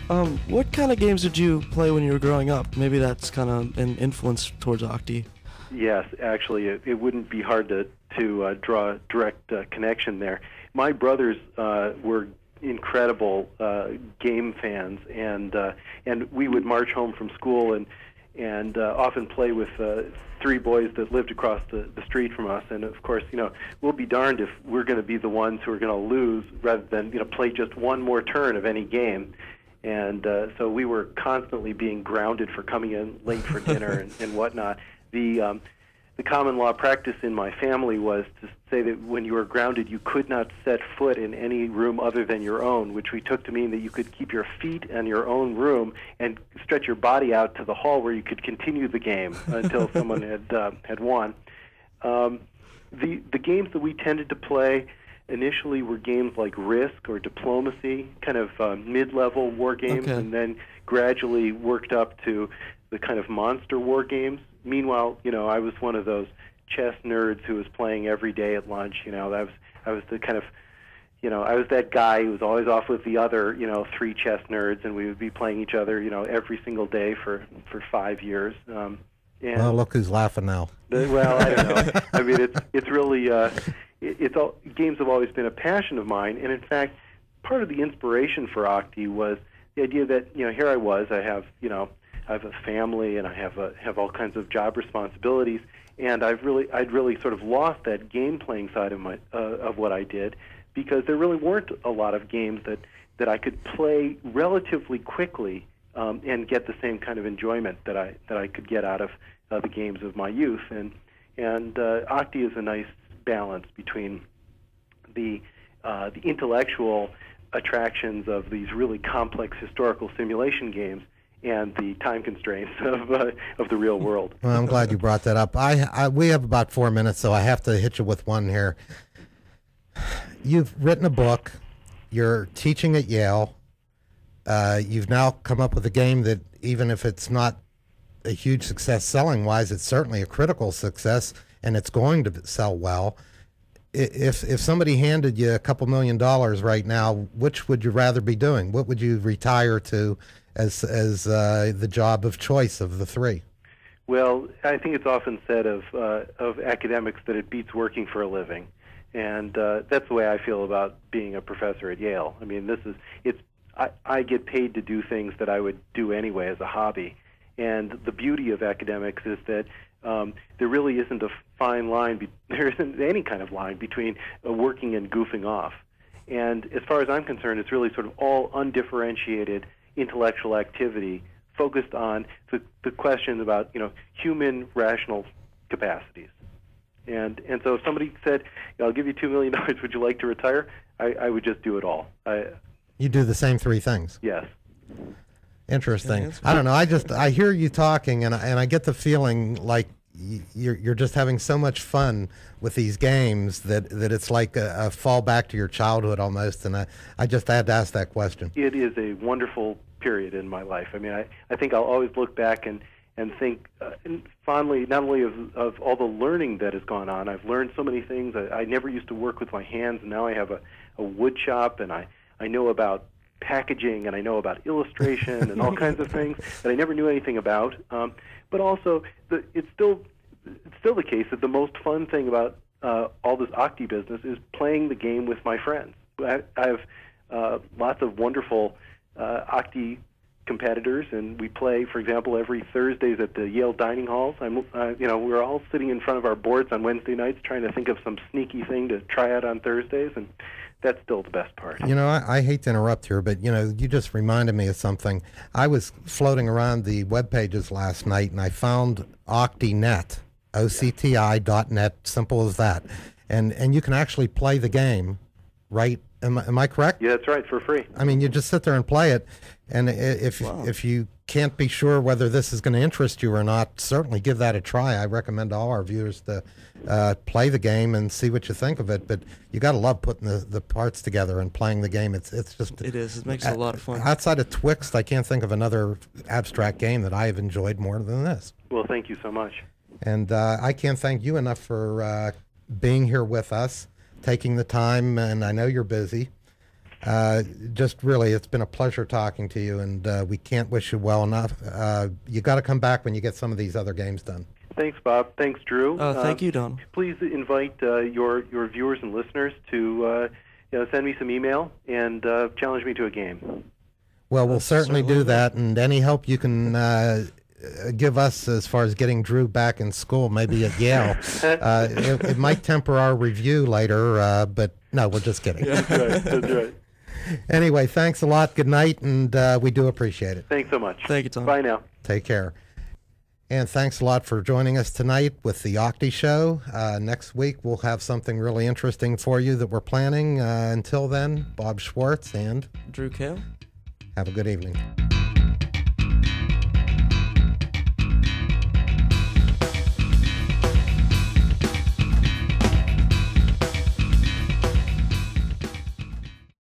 What kind of games did you play when you were growing up? Maybe that's kind of an influence towards Octi. Yes, actually, it wouldn't be hard to draw a direct connection there. My brothers were incredible game fans, and we would march home from school and often play with three boys that lived across the street from us. And of course, we'll be darned if we're going to be the ones who are going to lose rather than play just one more turn of any game. And so we were constantly being grounded for coming in late for dinner and whatnot. The common law practice in my family was to say that when you were grounded, you could not set foot in any room other than your own, which we took to mean that you could keep your feet in your own room and stretch your body out to the hall where you could continue the game until someone had won. The games that we tended to play initially were games like Risk or Diplomacy, kind of mid-level war games, Okay. and then gradually worked up to the kind of monster war games. Meanwhile, I was one of those chess nerds who was playing every day at lunch. I was the kind of, I was that guy who was always off with the other, three chess nerds, and we would be playing each other, every single day for 5 years. Well, look who's laughing now. Well, I don't know. I mean, it's really, games have always been a passion of mine, and in fact, part of the inspiration for Octi was the idea that, here I was, I have a family and I have all kinds of job responsibilities, and I'd really sort of lost that game playing side of what I did, because there really weren't a lot of games that I could play relatively quickly and get the same kind of enjoyment that I could get out of the games of my youth. And Octi is a nice balance between the intellectual attractions of these really complex historical simulation games and the time constraints of the real world. Well, I'm glad you brought that up. We have about 4 minutes, so I have to hit you with one here. You've written a book. You're teaching at Yale. You've now come up with a game that, even if it's not a huge success selling-wise, it's certainly a critical success, and it's going to sell well. If somebody handed you a couple $1 million right now, which would you rather be doing? What would you retire to as the job of choice of the three? Well, I think it's often said of academics that it beats working for a living, and that's the way I feel about being a professor at Yale. I mean, I get paid to do things that I would do anyway as a hobby, and the beauty of academics is that there really isn't a fine line. There isn't any kind of line between working and goofing off. And as far as I'm concerned, it's really sort of all undifferentiated intellectual activity focused on the question about human rational capacities. And so if somebody said, "I'll give you $2 million, would you like to retire?" I would just do it all. You do the same three things. Yes. Interesting. Yeah, I don't know. I hear you talking, and I get the feeling like you're just having so much fun with these games that it's like a fall back to your childhood almost. And I just had to ask that question. It is a wonderful period in my life. I mean, I think I'll always look back and think fondly not only of all the learning that has gone on. I've learned so many things. I never used to work with my hands, and now I have a wood shop, and I know about packaging, and I know about illustration and all kinds of things that I never knew anything about. But also, it's still the case that the most fun thing about all this Octi business is playing the game with my friends. I have lots of wonderful Octi competitors, and we play, for example, every Thursdays at the Yale dining halls. We're all sitting in front of our boards on Wednesday nights trying to think of some sneaky thing to try out on Thursdays, and that's still the best part. I hate to interrupt here, but you just reminded me of something. I was floating around the web pages last night, and I found OctiNet, OCTI.net, simple as that, and you can actually play the game, right? Am I correct? Yeah, that's right, for free. I mean, you just sit there and play it, and if you can't be sure whether this is going to interest you or not, certainly give that a try. I recommend all our viewers to play the game and see what you think of it. But you got to love putting the parts together and playing the game. It makes it a lot of fun. Outside of Twixt, I can't think of another abstract game that I have enjoyed more than this. Well, thank you so much. And I can't thank you enough for being here with us, taking the time, and I know you're busy. Just really, it's been a pleasure talking to you, and we can't wish you well enough. You got to come back when you get some of these other games done. Thanks, Bob. Thanks, Drew. Thank you, Don. Please invite your viewers and listeners to send me some email and challenge me to a game. Well, we'll certainly do that, and any help you can give us as far as getting Drew back in school, maybe at Yale. It might temper our review later, but no, we're just kidding. That's right. That's right. Anyway, thanks a lot. Good night, and we do appreciate it. Thanks so much. Thank you, Tom. Bye now. Take care. And thanks a lot for joining us tonight with the Octi Show. Next week, we'll have something really interesting for you that we're planning. Until then, Bob Schwartz and Drew Kale. have a good evening.